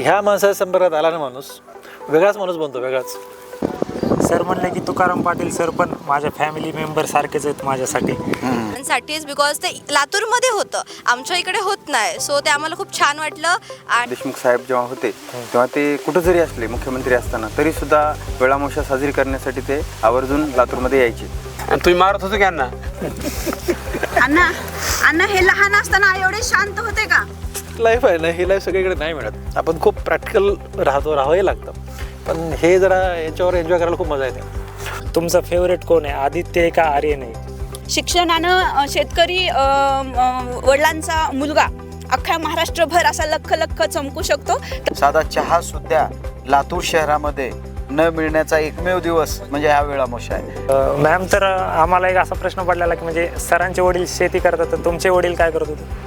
ह्या माणसाच्या संपर्कात आला ना माणूस वेगळाच माणूस बनतो, वेगळाच. सर म्हणले की तुकाराम पाटील सर पण माझ्या फॅमिली मेंबर सारखेच आहेत माझ्यासाठी. साठीच बिकॉज ते लातूरमध्ये होतं, आमच्या इकडे होत नाही. सो ते आम्हाला खूप छान वाटलं. आणि देशमुख साहेब जेव्हा होते तेव्हा ते कुठं जरी असले मुख्यमंत्री असताना तरी सुद्धा वेळामोशा साजरी करण्यासाठी ते आवर्जून लातूरमध्ये यायचे. आणि तुम्ही मारत होते की अण्णा? अण्णा अण्णा हे लहान असताना एवढे शांत होते का? लाईफ आहे ना, ही लाईफ सगळीकडे नाही मिळत. आपण खूप प्रॅक्टिकल राहावंही लागतं, पण हे जरा याच्यावर एन्जॉय करायला खूप मजा येते. तुमचा फेवरेट कोण आहे, आदित्य आहे का आर्यन आहे? शिक्षणानं शेतकरी वडिलांचा मुलगा अख्ख्या महाराष्ट्रभर असा लख लख चमकू शकतो. साधा चहा सुद्धा लातूर शहरामध्ये न मिळण्याचा एकमेव दिवस म्हणजे हा वेळामोशा आहे. मॅम, तर आम्हाला एक असा प्रश्न पडलेला की म्हणजे सरांचे वडील शेती करतात, तर तुमचे वडील काय करत होते?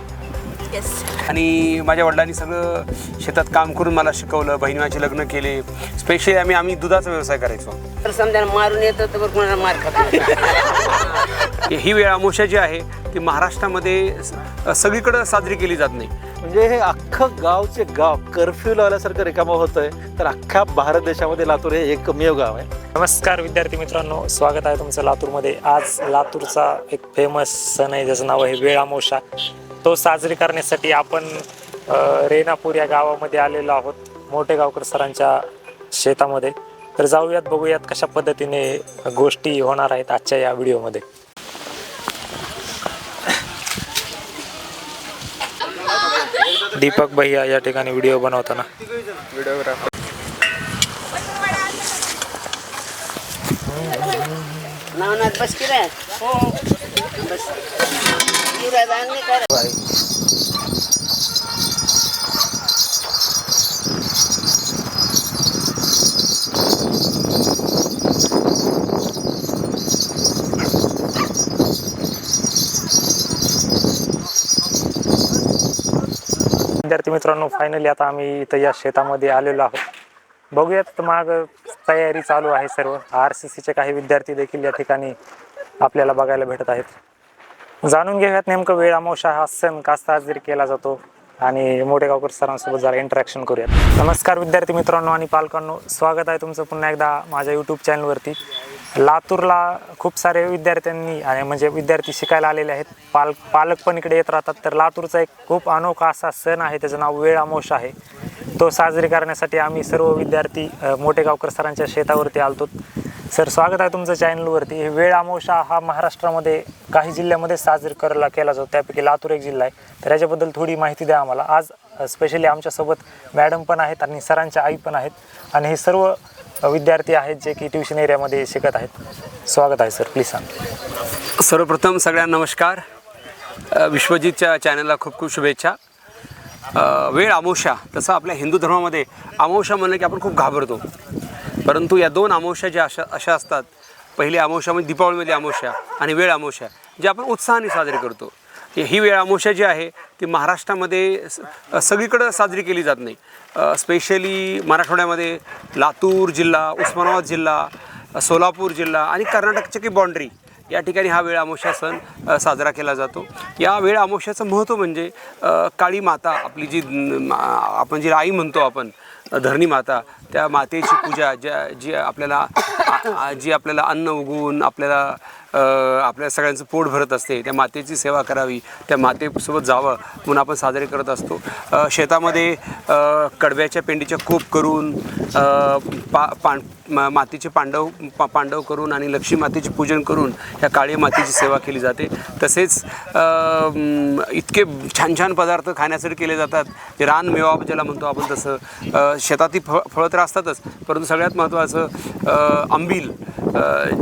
येस, आणि माझ्या वडिलांनी सगळं शेतात काम करून मला शिकवलं. बहिणीचे लग्न केले. स्पेशली आम्ही दुधाचा व्यवसाय करायचो. तर समजा मारून येतो तर कोणाला मार खातो. ही वेळ अमावस्या जी आहे ती महाराष्ट्रामध्ये सगळीकडे साजरी केली जात नाही. म्हणजे हे अख्खं गावचे गाव कर्फ्यू लावल्यासारखं रिकामं होतंय, तर अख्ख्या भारत देशामध्ये लातूर हे एकमेव गाव आहे. नमस्कार विद्यार्थी मित्रांनो, स्वागत आहे तुमचं लातूरमध्ये. आज लातूरचा एक फेमस सण आहे ज्याचं नाव आहे वेळ अमावस्या. तो साजरी करण्यासाठी आपण रेणापूर या गावामध्ये आलेलो आहोत, मोठे गावकर सरांच्या शेतामध्ये. तर जाऊयात, बघूयात कशा पद्धतीने गोष्टी होणार आहेत आजच्या या व्हिडिओमध्ये. दीपक भैया या ठिकाणी व्हिडिओ बनवताना. व्हिडिओग्राफर नावनाथ बस की रे. बस युवराज नाही कर. विद्यार्थी मित्रांनो, फायनली आता आम्ही इथं या शेतामध्ये आलेलो आहोत. बघूयात, माग तयारी चालू आहे सर्व. RCCचे काही विद्यार्थी देखील या ठिकाणी आपल्याला बघायला भेटत आहेत. जाणून घेऊयात नेमकं वेळ अमावस्या हा सण का साजरी केला जातो आणि मोठे गावकर सरांसोबत जरा इंटरॅक्शन करूयात. नमस्कार विद्यार्थी मित्रांनो आणि पालकांनो, स्वागत आहे तुमचं पुन्हा एकदा माझ्या यूट्यूब चॅनलवरती. लातूरला खूप सारे विद्यार्थ्यांनी आणि म्हणजे विद्यार्थी शिकायला आलेले आहेत, पालक पण इकडे येत राहतात. तर लातूरचा एक खूप अनोखा असा सण आहे, त्याचं नाव वेळ अमावस्या आहे. तो साजरी करण्यासाठी आम्ही सर्व विद्यार्थी मोठे गावकर सरांच्या शेतावरती आलतो. सर, स्वागत आहे तुमचं चॅनलवरती. हे वेळ अमावस्या हा महाराष्ट्रामध्ये काही जिल्ह्यामध्ये साजरी केला जातो, त्यापैकी लातूर एक जिल्हा आहे. तर याच्याबद्दल थोडी माहिती द्या आम्हाला. आज स्पेशली आमच्यासोबत मॅडम पण आहेत आणि सरांच्या आई पण आहेत, आणि हे सर्व विद्यार्थी आहेत जे की ट्युशन एरियामध्ये शिकत आहेत. स्वागत आहे सर, प्लीज सांग. सर्वप्रथम सगळ्यांना नमस्कार. विश्वजितच्या चॅनलला खूप खूप शुभेच्छा. वेळ अमावस्या, तसं आपल्या हिंदू धर्मामध्ये अमावस्या म्हणलं की आपण खूप घाबरतो, परंतु या दोन अमावस्या ज्या अशा असतात. पहिली अमावस्या म्हणजे दीपावलीमध्ये अमावस्या, आणि वेळ अमावस्या जी आपण उत्साहाने साजरी करतो. ही वेळ अमावस्या जी आहे ती महाराष्ट्रामध्ये सगळीकडं साजरी केली जात नाही. स्पेशली मराठवाड्यामध्ये लातूर जिल्हा, उस्मानाबाद जिल्हा, सोलापूर जिल्हा आणि कर्नाटकची की बाँड्री या ठिकाणी हा वेळ अमावस्या सण साजरा केला जातो. या वेळ अमावस्याचं महत्त्व म्हणजे काळी माता, आपली जी आपण जी आई म्हणतो आपण, धरणी माता, त्या मातेची पूजा जी आपल्याला अन्न उगवून आपल्या सगळ्यांचं पोट भरत असते, त्या मातेची सेवा करावी, त्या मातेसोबत जावं म्हणून आपण साजरे करत असतो. शेतामध्ये कडव्याच्या पेंडीच्या कोप करून मातीचे पांडव करून आणि लक्ष्मी मातेचे पूजन करून ह्या काळी मातेची सेवा केली जाते. तसेच इतके छान छान पदार्थ खाण्यासाठी केले जातात, जे रानमेवा ज्याला म्हणतो आपण, तसं शेतातील फळं तर असतातच, परंतु सगळ्यात महत्त्वाचं आंबील,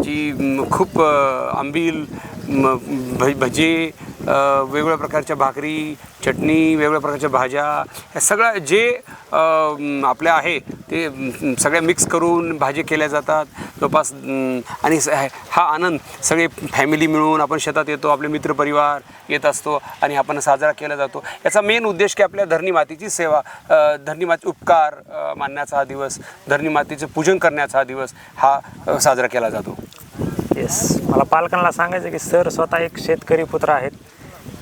जी खूप आंबील, भजे, वेगवेगळ्या प्रकारच्या भाकरी, चटणी, वेगवेगळ्या प्रकारच्या भाज्या, ह्या सगळ्या जे आपल्या आहे ते सगळ्या मिक्स करून भाजी केल्या जातात जवळपास. आणि हा आनंद सगळे फॅमिली मिळून आपण शेतात येतो, आपले मित्रपरिवार येत असतो आणि आपण साजरा केला जातो. याचा मेन उद्देश की आपल्या धरणी मातेची सेवा, धरणी मातेचे उपकार मानण्याचा हा दिवस, धरणी मातेचे पूजन करण्याचा हा दिवस हा साजरा केला जातो. येस, मला पालकांना सांगायचं की सर स्वतः एक शेतकरी पुत्र आहेत.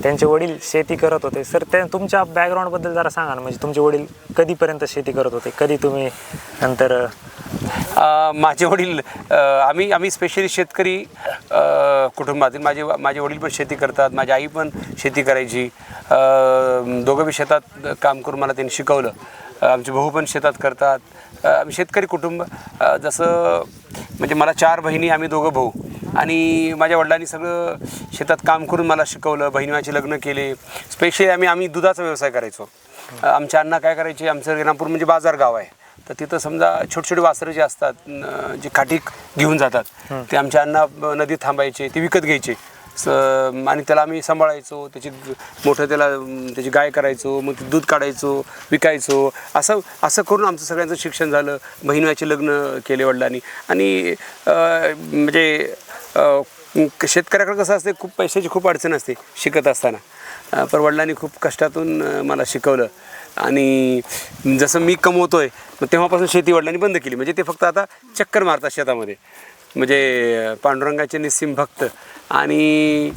त्यांचे वडील शेती करत होते. सर त्या तुमच्या बॅकग्राऊंडबद्दल जरा सांगा ना, म्हणजे तुमचे वडील कधीपर्यंत शेती करत होते, कधी तुम्ही नंतर माझे वडील आम्ही स्पेशली शेतकरी कुटुंबातील माझे वडील पण शेती करतात, माझी आई पण शेती करायची. दोघं बी शेतात काम करून मला त्यांनी शिकवलं. आमचे भाऊ पण शेतात करतात. आम्ही शेतकरी कुटुंब. जसं म्हणजे मला 4 बहिणी, आम्ही 2 भाऊ, आणि माझ्या वडिलांनी सगळं शेतात काम करून मला शिकवलं. बहिणीचे लग्न केले. स्पेशली आम्ही दुधाचा व्यवसाय करायचो. आमच्या अण्णा काय करायचे, आमचं रेणापूर म्हणजे बाजार गाव आहे, तर तिथं समजा छोटे छोटे वासरं जे असतात, जे काठी घेऊन जातात, ते आमच्या अण्णा नदीत थांबायचे, ते विकत घ्यायचे. आणि त्याला आम्ही सांभाळायचो, त्याची गाय करायचो, मग ते दूध काढायचो, विकायचो. असं करून आमचं सगळ्यांचं शिक्षण झालं. बहिणीचे लग्न केले वडिलांनी. आणि म्हणजे शेतकऱ्याकडे कसं असते, खूप पैशाची खूप अडचण असते शिकत असताना, पण वडिलांनी खूप कष्टातून मला शिकवलं. आणि जसं मी कमवतोय, मग तेव्हापासून शेती वडिलांनी बंद केली. म्हणजे ते फक्त आता चक्कर मारतात शेतामध्ये, म्हणजे पांडुरंगाचे निस्सीम भक्त. आणि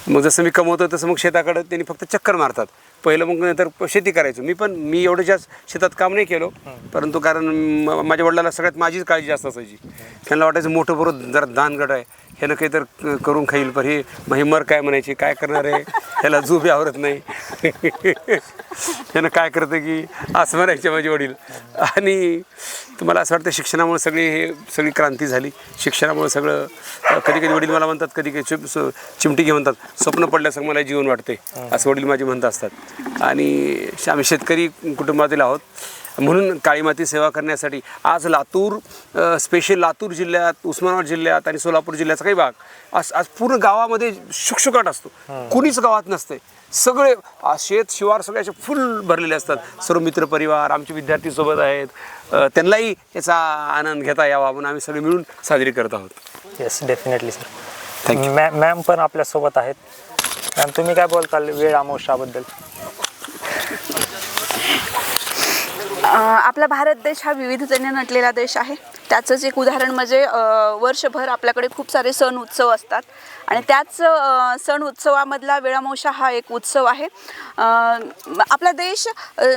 मग जसं मी कमवतो तसं मग शेताकडं त्यांनी फक्त चक्कर मारतात. पहिलं मग नंतर शेती करायचो. मी एवढं जास्त शेतात काम नाही केलो, परंतु कारण माझ्या वडिलांना सगळ्यात माझीच काळजी जास्त असायची. त्यांना वाटायचं मोठं बरोबर जरा दानगड आहे, ह्यानं काही तर करून खाईल, पण हे मर काय म्हणायची, काय करणार आहे, ह्याला झोप आवरत नाही, ह्यानं काय करतं की, असं म्हणायचे माझे वडील. आणि तुम्हाला असं वाटतं शिक्षणामुळे सगळी क्रांती झाली. शिक्षणामुळे सगळं. कधी कधी वडील मला म्हणतात, कधी कधी चिमटी घे म्हणतात, स्वप्न पडल्यासारखं मला जीवन वाटते, असं वडील माझे म्हणत असतात. आणि आम्ही शेतकरी कुटुंबातील आहोत, म्हणून काळी माती सेवा करण्यासाठी आज स्पेशल लातूर जिल्ह्यात, उस्मानाबाद जिल्ह्यात आणि सोलापूर जिल्ह्याचा काही भाग आज पूर्ण गावामध्ये शुकशुकाट असतो. कुणीच गावात नसते. सगळे शेत शिवार सगळे असे फुल भरलेले असतात. सर्व मित्रपरिवार, आमचे विद्यार्थी सोबत आहेत, त्यांनाही याचा आनंद घेता यावा म्हणून आम्ही सगळे मिळून साजरी करत आहोत. Yes, definitely sir. Thank you. Ma'am पण आपल्यासोबत आहेत. मॅम, तुम्ही काय बोलताल वेळ अमावस्याबद्दल? आपला भारत देश हा विविधतेने नटलेला देश आहे. त्याचंच एक उदाहरण म्हणजे वर्षभर आपल्याकडे खूप सारे सण उत्सव असतात आणि त्याच सण उत्सवामधला वेळामोशा हा एक उत्सव आहे. आपला देश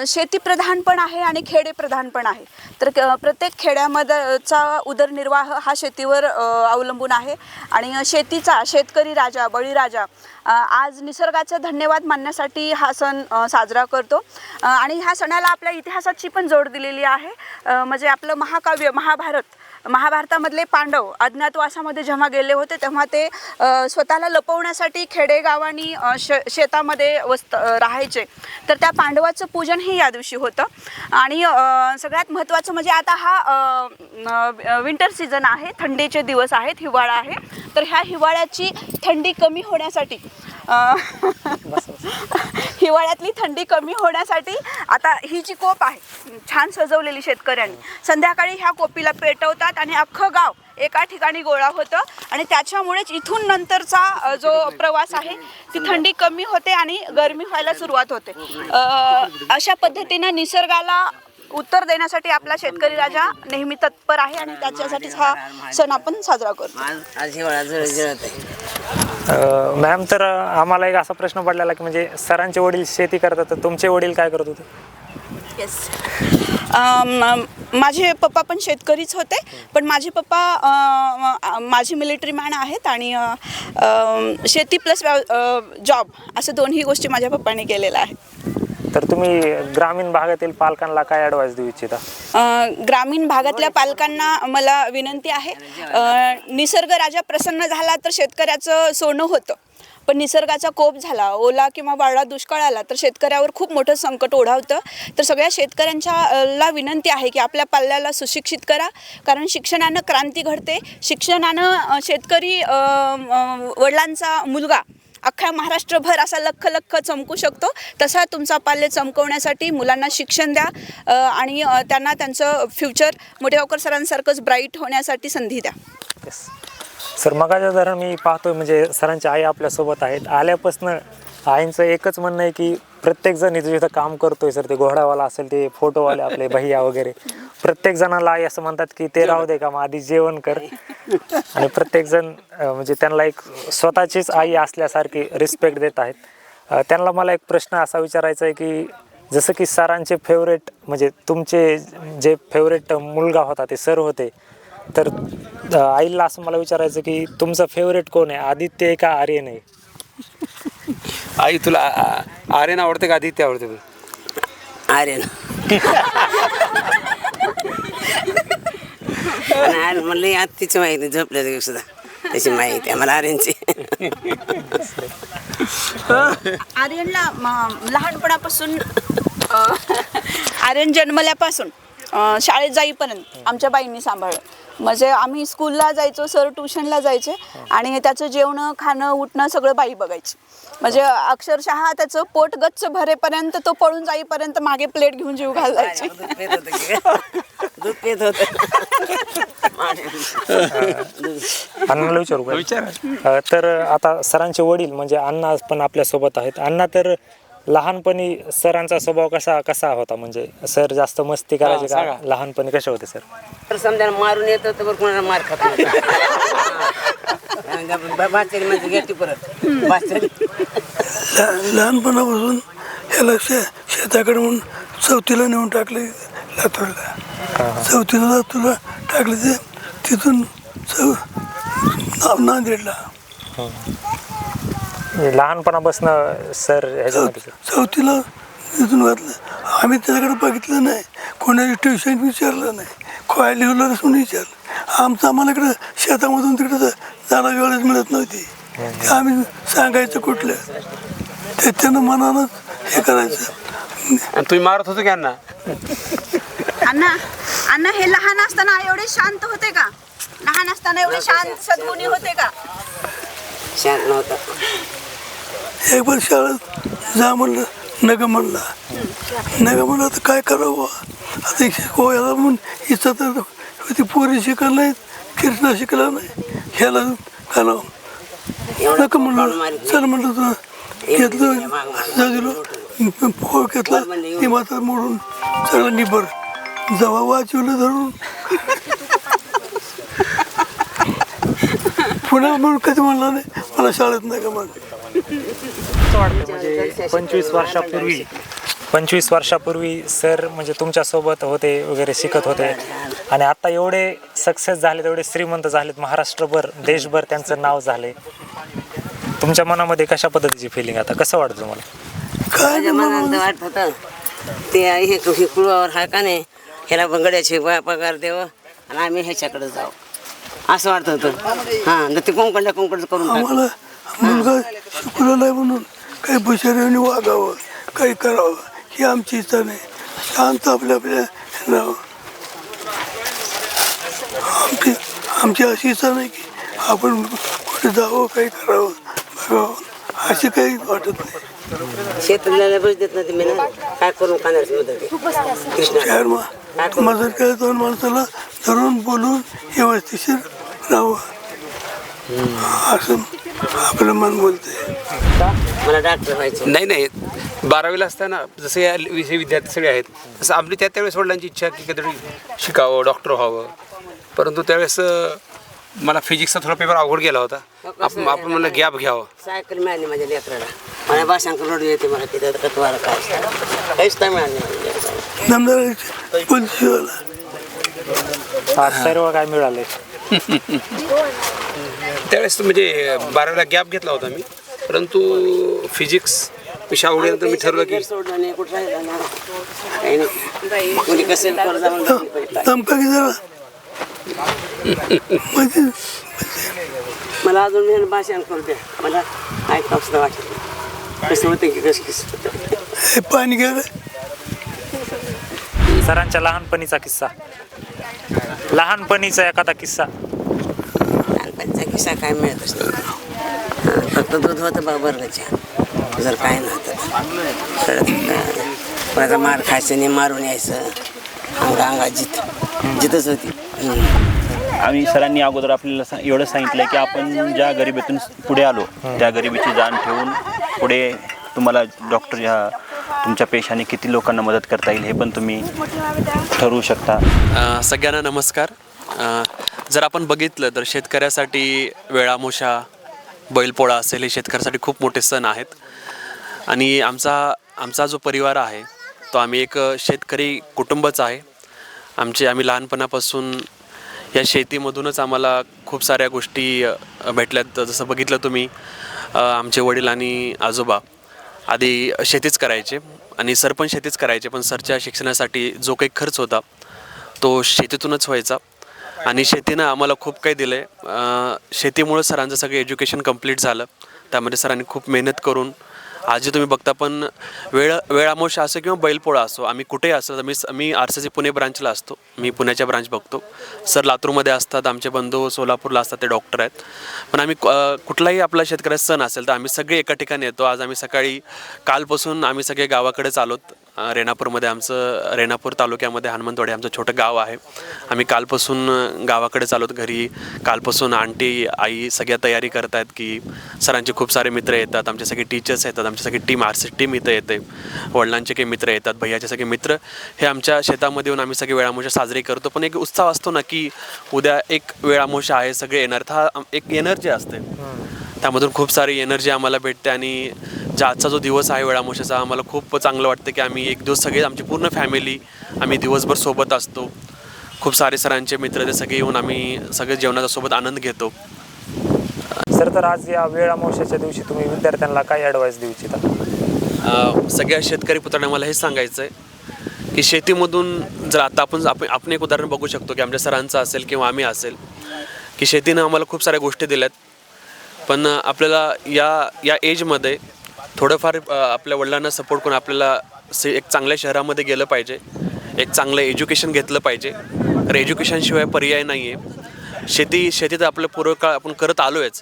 शेतीप्रधान पण आहे आणि खेडेप्रधान पण आहे. तर प्रत्येक खेड्यामध्येचा उदरनिर्वाह हा शेतीवर अवलंबून आहे. आणि शेतीचा शेतकरी राजा, बळीराजा आज निसर्गाचा धन्यवाद मानण्यासाठी हा सण साजरा करतो. आणि ह्या सणाला आपल्या इतिहासाची पण जोड दिलेली आहे. म्हणजे आपलं महाकाव्य महाभारतामधले पांडव अज्ञातवासामध्ये जेव्हा गेले होते तेव्हा ते स्वतःला लपवण्यासाठी खेडेगावांनी शेतामध्ये राहायचे. तर त्या पांडवाचं पूजन हे या दिवशी होतं. आणि सगळ्यात महत्त्वाचं म्हणजे आता हा विंटर सीझन आहे, थंडीचे दिवस आहेत, हिवाळा आहे. तर ह्या हिवाळ्याची थंडी कमी होण्यासाठी हिवाळ्यातली थंडी कमी होण्यासाठी आता ही जी कोप आहे छान सजवलेली शेतकऱ्यांनी, संध्याकाळी ह्या कोपीला पेटवतात आणि अख्खं गाव एका ठिकाणी गोळा होतं. आणि त्याच्यामुळेच इथून नंतरचा जो प्रवास आहे ती थंडी कमी होते आणि गरमी व्हायला सुरुवात होते. अशा पद्धतीनं निसर्गाला उत्तर देण्यासाठी आपला शेतकरी राजा नेहमी तत्पर आहे आणि त्याच्यासाठीच हा सण आपण साजरा करतो. आज हिवाळा जळजळत आहे. मॅम, तर आम्हाला एक असा प्रश्न पडलेला की म्हणजे सरांचे वडील शेती करतात, तर तुमचे वडील काय करत होते? येस, माझे पप्पा पण शेतकरीच होते, पण माझे पप्पा माझे मिलिटरी मॅन आहेत आणि शेती प्लस जॉब असं दोन्ही गोष्टी माझ्या पप्पांनी केलेल्या आहेत. तर तुम्ही ग्रामीण भागातील पालकांना काय ॲडवाईस देऊ इच्छिता? ग्रामीण भागातल्या पालकांना मला विनंती आहे, निसर्ग राजा प्रसन्न झाला तर शेतकऱ्याचं सोनं होतं, पण निसर्गाचा कोप झाला, ओला किंवा वाळा दुष्काळ आला तर शेतकऱ्यावर खूप मोठं संकट ओढावतं. तर सगळ्या शेतकऱ्यांच्या विनंती आहे की आपल्या पाल्याला सुशिक्षित करा, कारण शिक्षणानं क्रांती घडते. शिक्षणानं शेतकरी वडिलांचा मुलगा अख्ख्या महाराष्ट्रभर असा लख लख चमकू शकतो. तसा तुमचा पाल्य चमकवण्यासाठी मुलांना शिक्षण द्या आणि त्यांना त्यांचं फ्युचर मोठेगावकर सरांसारखंच ब्राईट होण्यासाठी संधी द्या. येस सर, मगाच्या जरा मी पाहतोय म्हणजे सरांची आई आपल्यासोबत आहेत. आल्यापासनं आईंचं एकच म्हणणं आहे की प्रत्येकजण इथं जिथं काम करतोय सर, ते घोडावाला असेल, ते फोटोवाले आपले भैया वगैरे, प्रत्येक जणाला आई असं म्हणतात की ते राहू दे का, मग आधी जेवण कर. आणि प्रत्येकजण म्हणजे त्यांना एक स्वतःचीच आई असल्यासारखी रिस्पेक्ट देत आहेत. त्यांना मला एक प्रश्न असा विचारायचा आहे की जसं की सरांचे फेवरेट म्हणजे तुमचे जे फेवरेट मुलगा होता ते सर होते, तर आईला असं मला विचारायचं की तुमचा फेवरेट कोण आहे, आदित्य आहे का आर्यन आहे? आई तुला आर्यन आवडते का आदित्य आवडते तुला? आर्यन म्हणलं यात तिची माहिती झोपल्या दिवस सुद्धा त्याची माहिती आम्हाला आर्यनची. आर्यनला लहानपणापासून आर्यन जन्मल्यापासून शाळेत जाईपर्यंत आमच्या बाईंनी सांभाळलं. म्हणजे आम्ही स्कूलला जायचो, सर ट्युशनला जायचे आणि त्याचं जेवणं खाणं उठणं सगळं बाई बघायची. म्हणजे अक्षरशः त्याचं पोट गच्च भरेपर्यंत, तो पळून जाईपर्यंत मागे प्लेट घेऊन जीव घालायची. दूध पेत होत. अण्णाला विचारू का? तर आता सरांचे वडील म्हणजे अण्णा पण आपल्यासोबत आहेत. अण्णा, तर लहानपणी सरांचा स्वभाव कसा होता? म्हणजे सर जास्त मस्ती करायचे का? लहानपणी कसे होते सर? तर समजा मारून येतो तर बरं कोणाला मार खात नाही. बाचारी म्हणजे घेते परत बाचारी. लहानपणापासून ह्याला शेताकडे म्हणून चौथीला नेऊन टाकले लातूरला. चौथीला लातूरला टाकले ते तिथून नांदेडला. लहानपणापासून सर ह्याच्यामध्ये चौथीला तिथून घातलं. आम्ही त्याच्याकडे बघितलं नाही, कोणाची ट्युशन विचारलं नाही, खोया लिहिलं म्हणून विचारलं. आम्हाला इकडं शेतामधून तिकडं जायला वेळच मिळत नव्हती. ते आम्ही सांगायचं कुठलं ते त्यानं मनानं हे करायचं. तुम्ही मारत होतो की अण्णा? अण्णा हे लहान असताना एवढे शांत होते का? लहान असताना एवढे शांत सद्गुणी होते का? शांत नव्हता. एक बार शाळेत जा म्हणलं, नग म्हणला. तर काय करावं आता? याला म्हणून इच्छा तर ती पोरी शिकला नाही, कृष्णा शिकला नाही, ह्याला करावं नका म्हणलं. चल म्हणलं तुला घेतलं, दिलो फोड घेतला, ती मात्र मोडून सगळं निबर जवा वाचवलं धरून. पुन्हा म्हणून कधी म्हणला नाही मला शाळेत नाही का म्हणलं. म्हणजे 25 वर्षापूर्वी सर म्हणजे तुमच्यासोबत होते वगैरे, शिकत होते आणि आता एवढे सक्सेस झाले, एवढे श्रीमंत झालेत, महाराष्ट्रभर देशभर त्यांचं नाव झाले. तुमच्या मनामध्ये कशा पद्धतीची फिलिंग आता, कसं वाटतं तुम्हाला? माझ्या मनात वाटत होतं ते हे कुळावर हा का नाही, ह्याला बंगड्याचे पगार द्यावं आणि आम्ही ह्याच्याकडे जाऊ असं वाटत होतं. हां, ते कोंकडल्या करून आम्हाला मुलगा शिकवला नाही म्हणून काही बुशाऱ्याने वागावं, काही करावं ही आमची इच्छा नाही. शांत आपल्या राहावं. आमची अशी इच्छा नाही की आपण कुठे जावं, काही करावं, बघावं, अशी काही वाटत नाही. शेतकऱ्याला बस देत नाही मी ना, काय करून खाण्याची मदत शहर माझं काय दोन माणसाला धरून बोलून व्यवस्थिशीर राहावं असं आपलं मन बोलतंय. मला डॉक्टर व्हायचं. नाही 12वीला असताना जसं या विषय विद्यार्थी सगळे आहेत तसं आपली त्यावेळेस वडिलांची इच्छा की कधीतरी शिकावं, डॉक्टर व्हावं. परंतु त्यावेळेस मला फिजिक्सचा थोडा पेपर अवघड गेला होता. आपण म्हणलं गॅप घ्यावं. सायकल मिळाली माझ्या लेकराला. माझ्या भाषांकडे रडू येते मला की त्यात कतवाला काय काहीच नाही मिळाली सर्व काय मिळाले. त्यावेळेस म्हणजे 12वीला गॅप घेतला होता मी, परंतु फिजिक्स विषय आवडल्यानंतर मी ठरवलं की सोडलं नाही, कुठं राहिलं ना काही नाही. कोणी कसं कर जाऊन धमका की जरा मला अजून भाषण करू द्या. मला ऐकावं सुद्धा वाटत कसं होतं की कसं हे पाणी घ्या. सरांच्या लहानपणीचा किस्सा, लहानपणीचा एखादा किस्सा. लहानपणीचा किस्सा काय मिळतच नाही. फक्त दूध होतं बा बर्गाच्या, जर काय नव्हतं कोणाचा मार खायचं नाही, मारून यायचं. अंगात जिथंच होती. आम्ही सरांनी अगोदर आपल्याला एवढं सांगितलं की आपण ज्या गरिबीतून पुढे आलो त्या गरिबीची जाण ठेवून पुढे तुम्हाला डॉक्टर ह्या तुमच्या पेशाने किती लोकांना मदत करता येईल हे पण तुम्ही ठरवू शकता. सगळ्यांना नमस्कार. जर आपण बघितलं तर शेतकऱ्यासाठी वेळामोशा, बैलपोळा असेल हे शेतकऱ्यासाठी खूप मोठे सण आहेत. आणि आमचा जो परिवार आहे तो आम्ही एक शेतकरी कुटुंबच आहे. आम्ही लहानपणापासून या शेतीमधूनच आम्हाला खूप साऱ्या गोष्टी भेटल्यात. जसं बघितलं तुम्ही, आमचे वडील आणि आजोबा आधी शेतीच करायचे आणि सर पण शेतीच करायचे, पण सरच्या शिक्षणासाठी जो काही खर्च होता तो शेतीतूनच व्हायचा. आणि शेतीनं आम्हाला खूप काही दिलं आहे. शेतीमुळं सरांचं सगळं एज्युकेशन कंप्लीट झालं. त्यामध्ये सरांनी खूप मेहनत करून आज जे तुम्ही बघता, पण वेळ अमावस्या असो किंवा बैलपोळा असो, आम्ही कुठेही असो, मी RCC पुणे ब्रांचला असतो, मी पुण्याच्या ब्रांच बघतो. सर लातूरमध्ये असतात, आमचे बंधू सोलापूरला असतात, ते डॉक्टर आहेत. पण आम्ही कुठलाही आपला शेतकऱ्याचा सण असेल तर आम्ही सगळे एका ठिकाणी येतो. आज आम्ही सकाळी कालपासून आम्ही सगळे गावाकडेच आलोत. रेणापूरमध्ये रेणापूर तालुक्यामध्ये हनुमंतवाडी आमचं छोटं गाव आहे. आम्ही कालपासून गावाकडेच आलोत घरी. कालपासून आंटी आई सगळ्या तयारी करत आहेत की सरांचे खूप सारे मित्र येतात, आमचे सगळे टीचर्स येतात, आमची सगळी टीम RCC टीम इथं येते, वडिलांचे काही मित्र येतात, भैयाचे सगळे मित्र हे आमच्या शेतामध्ये येऊन आम्ही सगळे वेळामोशा साजरी करतो. पण एक उत्साह असतो ना की उद्या एक वेळामोशा आहे, सगळे येणार. हा एक एनर्जी असते, त्यामधून खूप सारी एनर्जी आम्हाला भेटते. आणि आजचा जो दिवस आहे वेळामोशाचा, आम्हाला खूप चांगलं वाटतं की आम्ही एक दिवस सगळे आमची पूर्ण फॅमिली आम्ही दिवसभर सोबत असतो. खूप सारे सरांचे मित्र ते सगळे येऊन आम्ही सगळे जेवणाचा सोबत आनंद घेतो. सर, तर आज या वेळ अमावस्याच्या दिवशी तुम्ही विद्यार्थ्यांना काय ॲडवाईस देऊ इच्छिता? सगळ्या शेतकरी पुत्रांना मला हे सांगायचं आहे की शेतीमधून जर आता आपण एक उदाहरण बघू शकतो की आमच्या सरांचं असेल किंवा आम्ही असेल की शेतीनं आम्हाला खूप साऱ्या गोष्टी दिल्यात. पण आपल्याला या एजमध्ये थोडंफार आपल्या वडिलांना सपोर्ट करून आपल्याला एक चांगल्या शहरामध्ये गेलं पाहिजे, एक चांगलं एज्युकेशन घेतलं पाहिजे. तर एज्युकेशनशिवाय पर्याय नाही आहे. शेतीत आपलं पूर्वकाळ आपण करत आलो आहेच,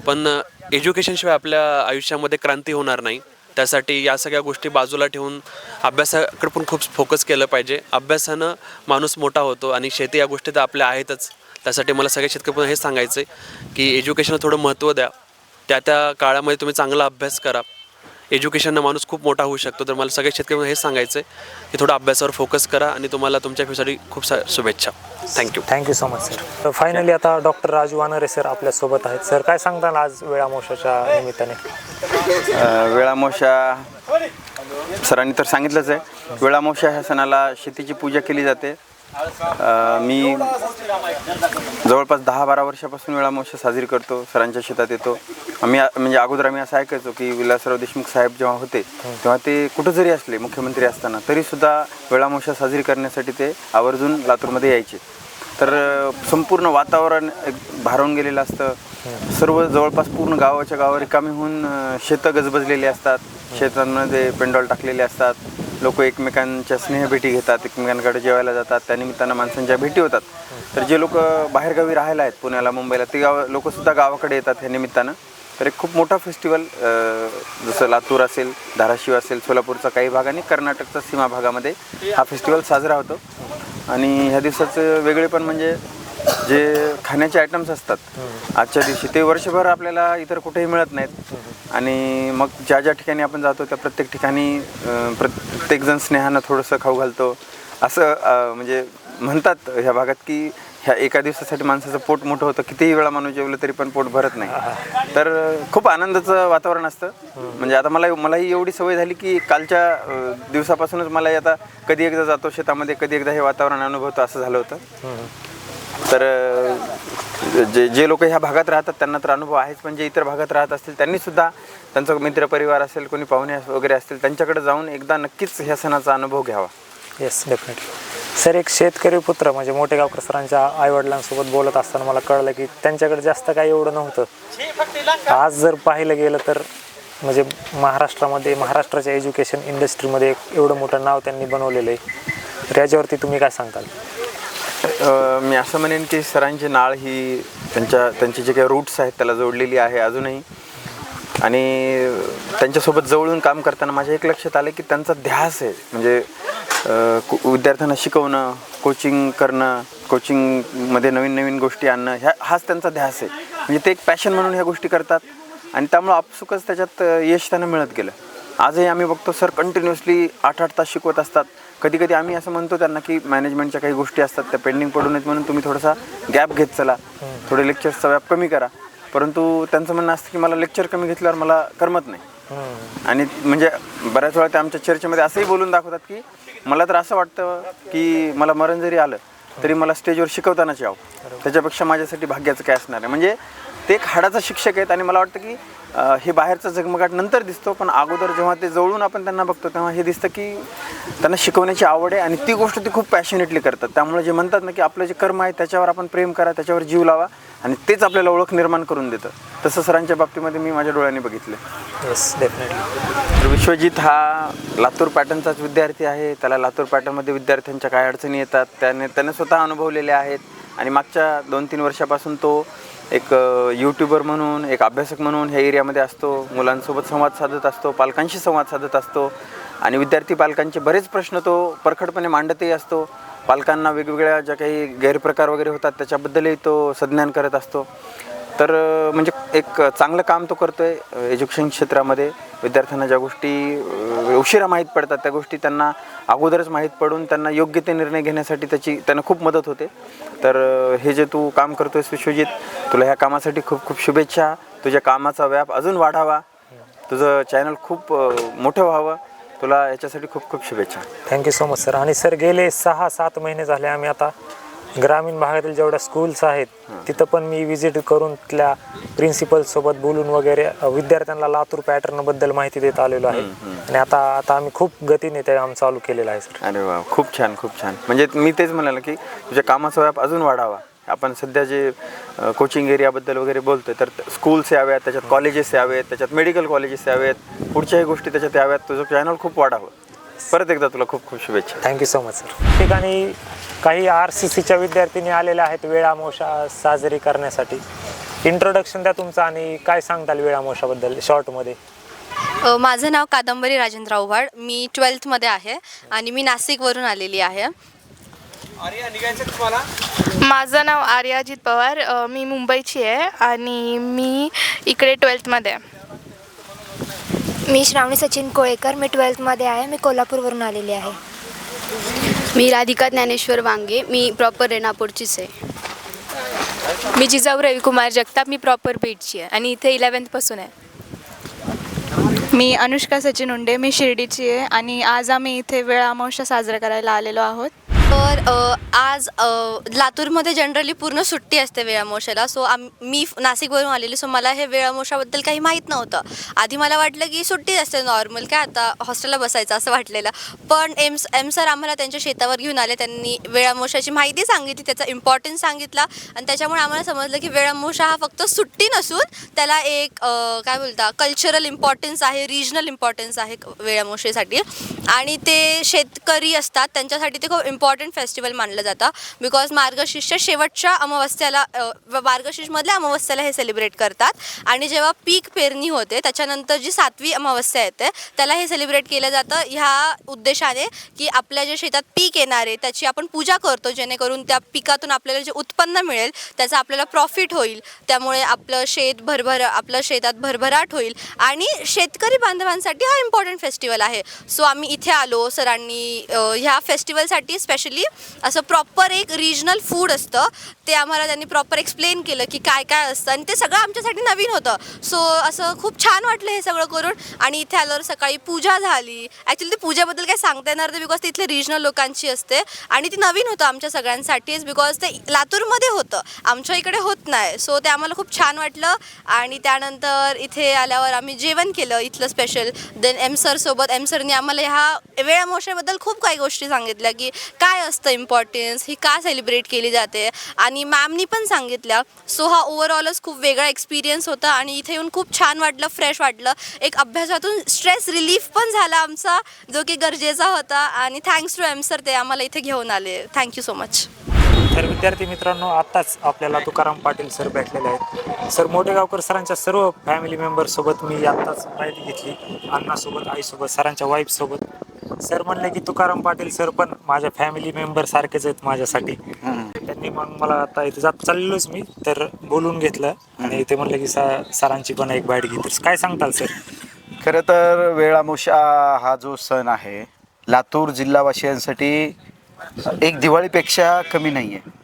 पण एज्युकेशनशिवाय आपल्या आयुष्यामध्ये क्रांती होणार नाही. त्यासाठी या सगळ्या गोष्टी बाजूला ठेवून अभ्यासाकडे पण खूप फोकस केलं पाहिजे. अभ्यासानं माणूस मोठा होतो आणि शेती या गोष्टी तर आपल्या आहेतच. त्यासाठी मला सगळ्या शेतकऱ्यांना हेच सांगायचं आहे की एज्युकेशनला थोडं महत्त्व द्या. त्या काळामध्ये तुम्ही चांगला अभ्यास करा. एज्युकेशननं माणूस खूप मोठा होऊ शकतो. तर मला सगळ्या शेतकऱ्यांना हेच सांगायचं आहे की थोडं अभ्यासावर फोकस करा आणि तुम्हाला तुमच्या फ्युचरसाठी खूप साऱ्या शुभेच्छा. Thank you so much sir. तर फायनली आता डॉक्टर राजू वानरे सर आपल्यासोबत आहेत. सर, काय सांगताल आज वेळामोशाच्या निमित्ताने? वेळामोशा सरांनी तर सांगितलंच आहे. वेळामोशा ह्या सणाला शेतीची पूजा केली जाते. मी जवळपास 10-12 वर्षापासून वेळामोशा साजरी करतो. सरांच्या शेतात येतो. म्हणजे अगोदर आम्ही असं ऐकायचो की विलासराव देशमुख साहेब जेव्हा होते तेव्हा ते कुठं जरी असले मुख्यमंत्री असताना तरीसुद्धा वेळामोशा साजरी करण्यासाठी ते आवर्जून लातूरमध्ये यायचे. तर संपूर्ण वातावरण एक भारावून गेलेलं असतं. सर्व जवळपास पूर्ण गावाच्या गावा रिकामी होऊन शेतं गजबजलेली असतात. शेतांमध्ये पेंडॉल टाकलेले असतात. लोक एकमेकांच्या स्नेहभेटी घेतात, एकमेकांकडे जेवायला जातात. त्यानिमित्तानं माणसांच्या भेटी होतात. तर जे लोक बाहेरगावी राहायला आहेत, पुण्याला मुंबईला, ते लोकसुद्धा गावाकडे येतात ह्या निमित्तानं. तर एक खूप मोठा फेस्टिवल जसं लातूर असेल, धाराशिव असेल, सोलापूरचा काही भाग आणि कर्नाटकचा सीमा भागामध्ये हा फेस्टिवल साजरा होतो. आणि ह्या दिवसाचं वेगळेपण म्हणजे जे खाण्याचे आयटम्स असतात आजच्या दिवशी ते वर्षभर आपल्याला इतर कुठेही मिळत नाहीत. आणि मग ज्या ज्या ठिकाणी आपण जातो त्या प्रत्येक ठिकाणी प्रत्येकजण स्नेहानं थोडंसं खाऊ घालतो. असं म्हणजे म्हणतात ह्या भागात की ह्या एका दिवसासाठी माणसाचं पोट मोठं होतं. कितीही वेळा माणूस जेवलं तरी पण पोट भरत नाही. तर खूप आनंदाचं वातावरण असतं. म्हणजे आता मलाही एवढी सवय झाली की कालच्या दिवसापासूनच मला आता कधी एकदा जातो शेतामध्ये, कधी एकदा हे वातावरण अनुभवतो, असं झालं होतं. तर जे लोक ह्या भागात राहतात त्यांना तर अनुभव आहेच, पण जे इतर भागात राहत असतील त्यांनीसुद्धा त्यांचा मित्रपरिवार असेल, कोणी पाहुणे वगैरे असतील त्यांच्याकडे जाऊन एकदा नक्कीच ह्या सणाचा अनुभव घ्यावा. Yes, definitely. सर, एक शेतकरी पुत्र म्हणजे मोठेगावकर सरांच्या आईवडिलांसोबत बोलत असताना मला कळलं की त्यांच्याकडे जास्त काही एवढं नव्हतं. आज जर पाहिलं गेलं तर म्हणजे महाराष्ट्राच्या एज्युकेशन इंडस्ट्रीमध्ये एवढं मोठं नाव त्यांनी बनवलेलं आहे. तर याच्यावरती तुम्ही काय सांगताल? मी असं म्हणेन की सरांची नाळ ही त्यांचे जे काही रूट्स आहेत त्याला जोडलेली आहे अजूनही. आणि त्यांच्यासोबत जवळून काम करताना माझ्या एक लक्षात आलं की त्यांचा ध्यास आहे म्हणजे विद्यार्थ्यांना शिकवणं, कोचिंग करणं, कोचिंगमध्ये नवीन नवीन गोष्टी आणणं, हाच त्यांचा ध्यास आहे. म्हणजे ते एक पॅशन म्हणून ह्या गोष्टी करतात आणि त्यामुळं आपसुकच त्याच्यात यश त्यांना मिळत गेलं. आजही आम्ही बघतो सर कंटिन्युअसली 8-8 तास शिकवत असतात. कधी कधी आम्ही असं म्हणतो त्यांना की मॅनेजमेंटच्या काही गोष्टी असतात त्या पेंडिंग पडू नयेत म्हणून तुम्ही थोडासा गॅप घेत चला, थोडे लेक्चर्सचा व्याप कमी करा. परंतु त्यांचं म्हणणं असतं की मला लेक्चर कमी घेतल्यावर मला करमत नाही. आणि म्हणजे बऱ्याच वेळा ते आमच्या चर्चेमध्ये असंही बोलून दाखवतात की मला तर असं वाटतं की मला मरण जरी आलं तरी मला स्टेजवर शिकवतानाच यावं, त्याच्यापेक्षा माझ्यासाठी भाग्याचं काय असणार आहे. म्हणजे ते एक हाडाचा शिक्षक आहेत आणि मला वाटतं की हे बाहेरचा झगमगाट नंतर दिसतो, पण अगोदर जेव्हा ते जवळून आपण त्यांना बघतो तेव्हा हे दिसतं की त्यांना शिकवण्याची आवड आहे आणि ती गोष्ट ते खूप पॅशनेटली करतात. त्यामुळे जे म्हणतात ना की आपलं जे कर्म आहे त्याच्यावर आपण प्रेम करा, त्याच्यावर जीव लावा आणि तेच आपल्याला ओळख निर्माण करून देतं. तसं सरांच्या बाबतीमध्ये मी माझ्या डोळ्यांनी बघितलं. Yes, definitely. तर विश्वजित हा लातूर पॅटर्नचाच विद्यार्थी आहे. त्याला लातूर पॅटर्नमध्ये विद्यार्थ्यांच्या काय अडचणी येतात त्याने स्वतः अनुभवलेल्या आहेत आणि मागच्या 2-3 वर्षापासून तो एक यूट्यूबर म्हणून, एक अभ्यासक म्हणून ह्या एरियामध्ये असतो. मुलांसोबत संवाद साधत असतो, पालकांशी संवाद साधत असतो आणि विद्यार्थी पालकांचे बरेच प्रश्न तो परखडपणे मांडतही असतो. पालकांना वेगवेगळ्या ज्या काही गैरप्रकार वगैरे होतात त्याच्याबद्दलही तो संज्ञान करत असतो. तर म्हणजे एक चांगलं काम तो करतो आहे एज्युकेशन क्षेत्रामध्ये. विद्यार्थ्यांना ज्या गोष्टी उशिरा माहीत पडतात त्या गोष्टी त्यांना अगोदरच माहीत पडून त्यांना योग्य ते निर्णय घेण्यासाठी त्यांना खूप मदत होते. तर हे जे तू काम करतोयस विश्वजित, तुला ह्या कामासाठी खूप खूप शुभेच्छा. तुझ्या कामाचा व्याप अजून वाढावा, तुझं चॅनल खूप मोठं व्हावं, तुला याच्यासाठी खूप खूप शुभेच्छा. Thank you so much sir. आणि सर गेले 6-7 महिने झाले आम्ही आता ग्रामीण भागातील जेवढ्या स्कूल्स आहेत तिथं पण मी विजिट करून तिथल्या प्रिन्सिपलसोबत बोलून वगैरे विद्यार्थ्यांना लातूर पॅटर्नबद्दल माहिती देत आलेलो आहे. आणि आता आम्ही खूप गतीने ते काम चालू केलेलं आहे सर. अरे वा, खूप छान खूप छान. म्हणजे मी तेच म्हणालो की तुझ्या कामाचा व्याप अजून वाढावा. आपण सध्या जे कोचिंग एरियाबद्दल वगैरे बोलतोय तर स्कूल्स याव्यात, त्याच्यात कॉलेजेस यावेत, त्याच्यात मेडिकल कॉलेजेस यावेत, पुढच्याही गोष्टी त्याच्यात याव्यात. तुझं चॅनल खूप वाढावं. परत एकदा तुला खूप खूप शुभेच्छा. Thank you so much sir. ठिकाणी काही RCCच्या विद्यार्थिनी आलेल्या आहेत वेळ अमावस्या साजरी करण्यासाठी. इंट्रोडक्शन द्या तुमचं आणि काय सांगताल वेळ अमावस्याबद्दल शॉर्टमध्ये. माझं नाव कादंबरी राजेंद्र आव्हाड. मी 12th आहे आणि मी नाशिकवरून आलेली आहे. माझं नाव आर्या अजित पवार. मी मुंबईची आहे आणि मी इकडे 12th आहे. मी श्रावणी सचिन कोळेकर. मी 12th आहे. मी कोल्हापूरवरून आलेली आहे. मी राधिका ज्ञानेश्वर वांगे. मी प्रॉपर रेणापूरचीच आहे. मी जिजाऊ रविकुमार जगताप. मी प्रॉपर बीडची आहे आणि इथे 11th आहे. मी अनुष्का सचिन उंडे. मी शिर्डीची आहे आणि आज आम्ही इथे वेळ अमावस्या साजरा करायला आलेलो आहोत. तर आज लातूरमध्ये जनरली पूर्ण सुट्टी असते वेळ अमावस्याला. सो मी नाशिकवरून आलेली, सो मला हे वेळ अमावस्याबद्दल काही माहीत नव्हतं. आधी मला वाटलं की सुट्टी असते नॉर्मल, काय आता हॉस्टेलला बसायचं असं वाटलेलं. पण एम सर आम्हाला त्यांच्या शेतावर घेऊन आले. त्यांनी वेळ अमावस्याची माहिती सांगितली, त्याचा इम्पॉर्टन्स सांगितला आणि त्याच्यामुळे आम्हाला समजलं की वेळ अमावस्या हा फक्त सुट्टी नसून त्याला एक काय बोलता कल्चरल इम्पॉर्टन्स आहे, रिजनल इम्पॉर्टन्स आहे वेळ अमावस्येसाठी. आणि ते शेतकरी असतात त्यांच्यासाठी ते खूप इम्पॉर्टंट फेस्टिवल मानलं जातं. बिकॉज मार्गशीर्षच्या शेवटच्या अमावस्याला मार्गशीर्षमधल्या अमावस्याला हे सेलिब्रेट करतात. आणि जेव्हा पीक पेरणी होते त्याच्यानंतर जी 7वी अमावस्या येते त्याला हे सेलिब्रेट केलं जातं ह्या उद्देशाने की आपल्या जे शेतात पीक येणार आहे त्याची आपण पूजा करतो, जेणेकरून त्या पिकातून आपल्याला जे उत्पन्न मिळेल त्याचा आपल्याला प्रॉफिट होईल. त्यामुळे आपलं शेतात भरभराट होईल आणि शेतकरी बांधवांसाठी हा इम्पॉर्टंट फेस्टिवल आहे. सो आम्ही इथे आलो. सरांनी ह्या फेस्टिवलसाठी स्पेशली असं प्रॉपर एक रिजनल फूड असतं ते आम्हाला त्यांनी प्रॉपर एक्सप्लेन केलं की काय काय असतं आणि ते सगळं आमच्यासाठी नवीन होतं. सो असं खूप छान वाटलं हे सगळं करून. आणि इथे आल्यावर सकाळी पूजा झाली. ॲक्च्युली ती पूजेबद्दल काही सांगता येणार नाही बिकॉज तिथले रिजनल लोकांची असते आणि ती नवीन होतं आमच्या सगळ्यांसाठीच बिकॉज ते लातूरमध्ये होतं, आमच्या इकडे होत नाही. सो ते आम्हाला खूप छान वाटलं. आणि त्यानंतर इथे आल्यावर आम्ही जेवण केलं इथलं स्पेशल. देन एम सरनी आम्हाला ह्या वेळ अमावस्येबद्दल खूप काही गोष्टी सांगितल्या की काय असतं इम्पॉर्टन्स, ही का सेलिब्रेट केली जाते आणि मॅमनी पण सांगितल्या. सो हा ओव्हरऑलच खूप वेगळा एक्सपिरियन्स होता आणि इथे येऊन खूप छान वाटलं, फ्रेश वाटलं. एक अभ्यासातून स्ट्रेस रिलीफ पण झाला आमचा, जो की गरजेचा होता. आणि थँक्स टू एम सर, ते आम्हाला इथे घेऊन आले. Thank you so much. तर विद्यार्थी मित्रांनो, आत्ताच आपल्याला तुकाराम पाटील सर भेटलेले आहेत. सर मोठेगावकर सरांच्या सर्व फॅमिली मेंबरसोबत मी आत्ताच माहिती घेतली, अण्णासोबत, आईसोबत, सरांच्या वाईफसोबत. सर म्हणले की तुकाराम पाटील सर पण माझ्या फॅमिली मेंबर सारखेच आहेत माझ्यासाठी. त्यांनी मग मला आता इथे जात चाललेलोच मी तर बोलून घेतलं आणि ते म्हणलं की सरांची पण एक बाईट घेतली. काय सांगताल सर? खरं तर वेळ अमावस्या हा जो सण आहे लातूर जिल्हावासियांसाठी एक दिवाळीपेक्षा कमी नाही आहे.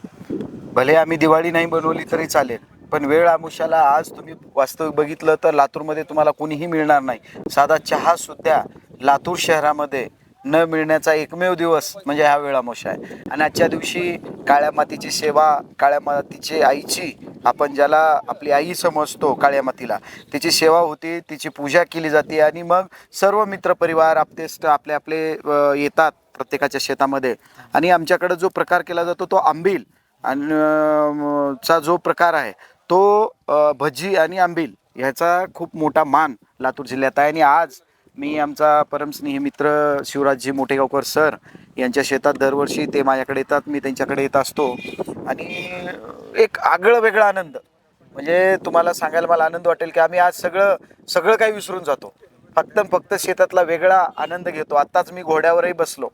भले आम्ही दिवाळी नाही बनवली तरी चालेल, पण वेळ आमुष्याला आज तुम्ही वास्तविक बघितलं तर लातूरमध्ये तुम्हाला कोणीही मिळणार नाही. साधा चहासुद्धा लातूर शहरामध्ये न मिळण्याचा एकमेव दिवस म्हणजे हा वेळ आमुष्या आहे. आणि आजच्या दिवशी काळ्या मातीची सेवा, काळ्या मातीची आईची, आपण ज्याला आपली आई समजतो काळ्या मातीला, तिची सेवा होती, तिची पूजा केली जाते. आणि मग सर्व मित्रपरिवार आपले आपले येतात प्रत्येकाच्या शेतामध्ये. आणि आमच्याकडे जो प्रकार केला जातो तो आंबील आणि चा जो प्रकार आहे तो भजी आणि आंबील ह्याचा खूप मोठा मान लातूर जिल्ह्यात आहे. आणि आज मी आमचा परमस्नेही मित्र शिवराजजी मोठेगावकर सर यांच्या शेतात दरवर्षी ते माझ्याकडे येतात, मी त्यांच्याकडे येत असतो. आणि एक आगळं वेगळा आनंद, म्हणजे तुम्हाला सांगायला मला आनंद वाटेल की आम्ही आज सगळं काही विसरून जातो, फक्त शेतातला वेगळा आनंद घेतो. आत्ताच मी घोड्यावरही बसलो.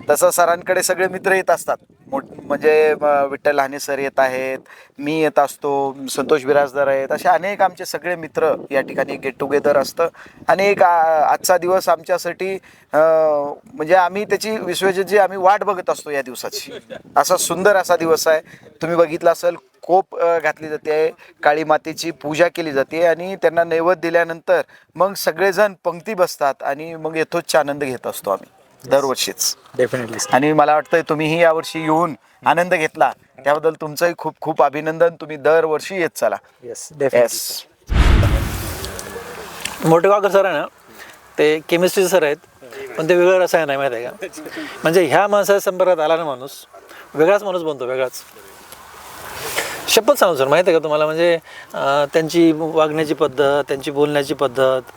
तसं सरांकडे सगळे मित्र येत असतात, म्हणजे विठ्ठल लहाने सर येत आहेत, मी येत असतो, संतोष बिराजदार आहेत, असे अनेक आमचे सगळे मित्र या ठिकाणी गेट टुगेदर असतं. आणि एक आजचा दिवस आमच्यासाठी म्हणजे आम्ही त्याची विश्वजी आम्ही वाट बघत असतो या दिवसाची. असा सुंदर असा दिवस आहे. तुम्ही बघितलं असेल, कोप घातली जाते, काळी मातेची पूजा केली जाते आणि त्यांना नैवेद्य दिल्यानंतर मग सगळेजण पंक्ती बसतात आणि मग यथोच्च आनंद घेत असतो आम्ही दरवर्षीच. डेफिनेटली. आणि मला वाटतंय तुम्हीही यावर्षी येऊन आनंद घेतला, त्याबद्दल तुमचंही खूप खूप अभिनंदन. तुम्ही दरवर्षी येत चला. Yes, definitely. मोठेगावकर सर आहे ना, ते केमिस्ट्रीचे सर आहेत, पण ते वेगळं रसायन आहे, माहिती आहे का? म्हणजे ह्या माणसाच्या संपर्कात आला ना माणूस, वेगळाच माणूस बनतो, वेगळाच. शपथ सांगू सर, माहिती आहे का तुम्हाला? म्हणजे त्यांची वागण्याची पद्धत, त्यांची बोलण्याची पद्धत,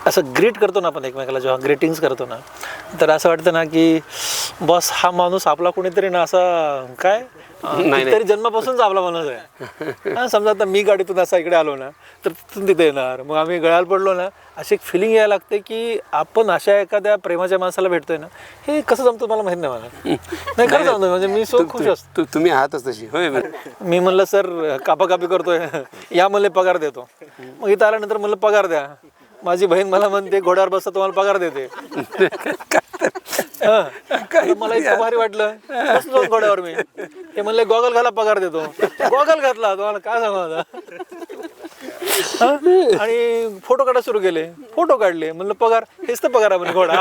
असं ग्रीट करतो ना आपण एकमेकाला, जेव्हा ग्रीटिंग्स करतो ना, तर असं वाटतं ना की बस हा माणूस आपला कोणीतरी ना असा काय तरी जन्मापासूनच आपला माणूस आहे. हां, समजा आता मी गाडीतून असा इकडे आलो ना, तर तिथून तिथे येणार, मग आम्ही गळ्याला पडलो ना, अशी एक फिलिंग यायला लागते की आपण अशा एखाद्या प्रेमाच्या माणसाला भेटतोय ना. हे कसं जमतं मला माहीत नाही. मला नाही, खरं जमतं, म्हणजे मी सो खुश असतो. तुम्ही आहातच तशी. होय. मी म्हणलं सर कापाकापी करतोय, या म्हणले पगार देतो. मग इथं आल्यानंतर म्हणलं पगार द्या. माझी बहीण मला म्हणते घोड्यावर बसता तुम्हाला पगार देते. मला इतकं भारी वाटलं, बसलो घोड्यावर मी. ते म्हणले गॉगल घाला पगार देतो. गॉगल घातला, तुम्हाला काय सांगू आता. आणि फोटो काढा सुरू केले, फोटो काढले, म्हणलं पगार, हेच तर पगार आहे घोडा.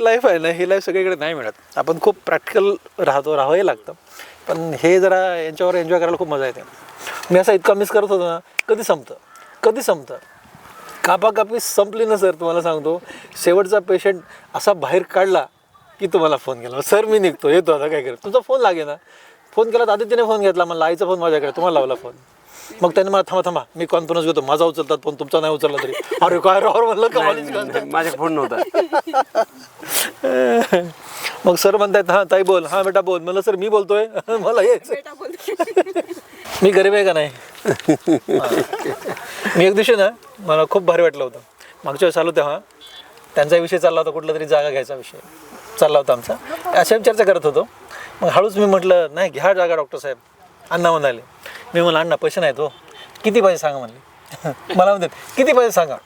लाईफ आहे ना, ही लाईफ सगळीकडे नाही मिळत. आपण खूप प्रॅक्टिकल राहावंही लागतं, पण हे जरा यांच्यावर एन्जॉय करायला खूप मजा येते. मी असा इतका मिस करत होतो ना, कधी संपतं कापाकापी संपली ना सर. तुम्हाला सांगतो, शेवटचा पेशंट असा बाहेर काढला की तुम्हाला फोन केला, सर मी निघतो, येतो, आता काय करेल. तुमचा फोन लागे ना, फोन केला तर आदित्यने फोन घेतला, मला आईचा फोन माझ्याकडे, तुम्हाला लावला फोन. मग त्याने मला थांबा मी कॉन्फरन्स घेतो, माझा उचलतात फोन, तुमचा नाही उचलला तरी. अरे काय रावर म्हणलं का, माझ्या फोन नव्हता. मग सर म्हणतायत हां ताई बोल, हां बेटा बोल. म्हणलं सर मी बोलतोय, मला मी गरीब आहे का नाही. मी एक दिवशी ना, मला खूप भारी वाटलं होतं. मागच्या वेळेस आलो तेव्हा त्यांचा विषय चालला होता, कुठला तरी जागा घ्यायचा विषय चालला होता आमचा. अशा चर्चा करत होतो. मग हळूच मी म्हटलं नाही घ्या जागा डॉक्टर साहेब. अण्णा म्हणाले. मी म्हणलं अण्णा पैसे नाहीत हो. किती पैसे सांगा म्हणले. मला म्हणतात किती पैसे सांगा.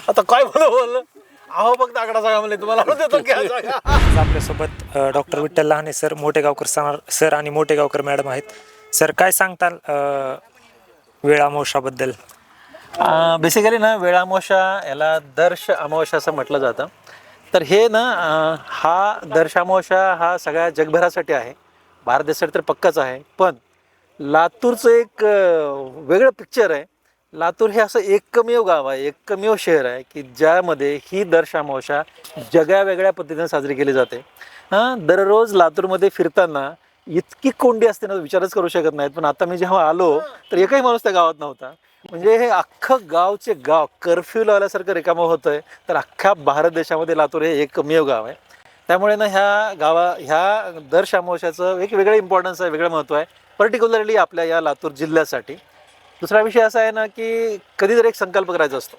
आता काय बोललं, अहो फक्त आकडा सांगा म्हणले, तुम्हाला देतो घ्या जागा. आपल्यासोबत doctor Vitthal Lahane sir, Mothegaonkar sir आणि मोठेगावकर मॅडम आहेत. सर काय सांगताल वेळ अमावस्याबद्दल? बेसिकली ना, वेळ अमावस्या याला दर्श अमावस्या असं म्हटलं जातं. तर हे ना, हा दर्श अमावस्या हा सगळ्या जगभरासाठी आहे, भारत देशासाठी तर पक्काच आहे. पण लातूरचं एक वेगळं पिक्चर आहे. लातूर हे असं एकमेव गाव आहे, एकमेव शहर आहे की ज्यामध्ये ही दर्श अमावस्या जगा वेगळ्या पद्धतीने साजरी केली जाते. दररोज लातूरमध्ये फिरताना इतकी कोंडी असते ना, विचारच करू शकत नाहीत. पण आता मी जेव्हा आलो तर एकही माणूस त्या गावात नव्हता. म्हणजे हे अख्खं गावचे गाव कर्फ्यू लावल्यासारखं रिकामं होतं आहे. तर अख्ख्या भारत देशामध्ये लातूर हे एकमेव गाव आहे. त्यामुळे ना ह्या दर्श अमावस्याचं एक वेगळं इम्पॉर्टन्स आहे, वेगळं महत्त्व आहे, पर्टिक्युलरली आपल्या या लातूर जिल्ह्यासाठी. दुसरा विषय असा आहे ना की कधीतरी एक संकल्प करायचा असतो,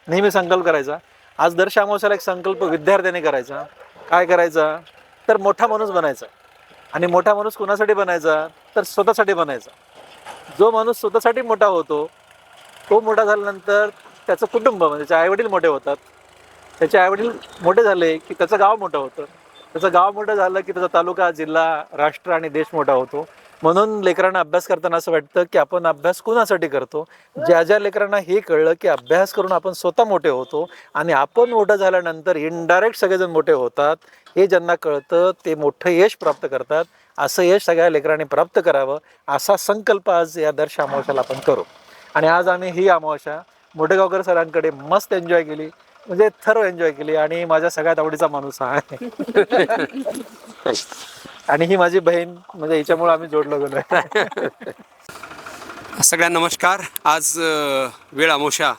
नेहमी संकल्प करायचा. आज दर्श अमावस्याला एक संकल्प विद्यार्थ्याने करायचा. काय करायचा तर मोठा माणूस बनायचा. आणि मोठा माणूस कोणासाठी बनायचा तर स्वतःसाठी बनायचा. जो माणूस स्वतःसाठी मोठा होतो तो मोठा झाल्यानंतर त्याचं कुटुंब म्हणजे त्याचे आईवडील मोठे होतात. त्याचे आईवडील मोठे झाले की त्याचं गाव मोठं होतं. त्याचं गाव मोठं झालं की त्याचा तालुका, जिल्हा, राष्ट्र आणि देश मोठा होतो. म्हणून लेकरांना अभ्यास करताना असं वाटतं की आपण अभ्यास कोणासाठी करतो. ज्या लेकरांना हे कळलं की अभ्यास करून आपण स्वतः मोठे होतो आणि आपण मोठं झाल्यानंतर इनडायरेक्ट सगळेजण मोठे होतात, हे ज्यांना कळतं ते मोठं यश प्राप्त करतात. असं यश सगळ्या लेकरांनी प्राप्त करावं असा संकल्प आज या दर्श अमावस्याला आपण करू. आणि आज आम्ही ही अमावस्या मोठेगावकर सरांकडे मस्त एन्जॉय केली, म्हणजे थर्व एन्जॉय केली. आणि माझ्या सगळ्यात आवडीचा माणूस हा आहे आणि ही माझी बहीण, म्हणजे हिच्यामुळे आम्ही जोडलो गेलो. सगळ्यांना नमस्कार. आज वेळ अमावस्या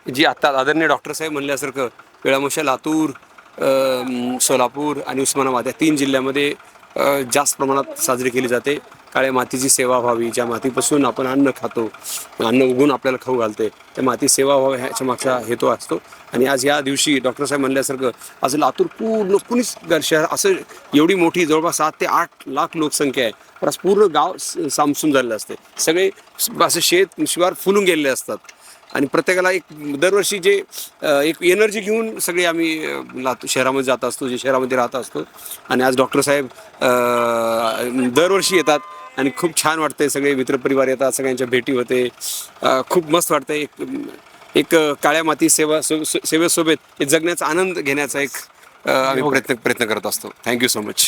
जी आत्ता आदरणीय डॉक्टर साहेब म्हणल्यासारखं वेळ अमावस्या लातूर, सोलापूर आणि उस्मानाबाद या 3 जिल्ह्यामध्ये जास्त प्रमाणात साजरी केली जाते. काळ्या मातीची सेवा व्हावी, ज्या मातीपासून आपण अन्न खातो, अन्न उगवून आपल्याला खाऊ घालते, त्या माती सेवा व्हावी ह्याच्या मागचा हेतू असतो. आणि आज या दिवशी डॉक्टर साहेब म्हणल्यासारखं आज लातूर पूर्ण कुणीच शहर असं एवढी मोठी जवळपास 7 ते 8 लाख लोकसंख्या आहे, तर आज पूर्ण गाव सामसूम झालेलं असते. सगळे असं शेत शिवार फुलून गेलेले असतात आणि प्रत्येकाला एक दरवर्षी जे एक एनर्जी घेऊन सगळे आम्ही लातूर शहरामध्ये जात असतो, जे शहरामध्ये राहत असतो. आणि आज डॉक्टर साहेब दरवर्षी येतात आणि खूप छान वाटते. सगळे मित्रपरिवार येतात, सगळ्यांच्या भेटी होते, खूप मस्त वाटतं. एक काळ्या माती सेवेसोबत जगण्याचा आनंद घेण्याचा एक आम्ही प्रयत्न करत असतो. Thank you so much.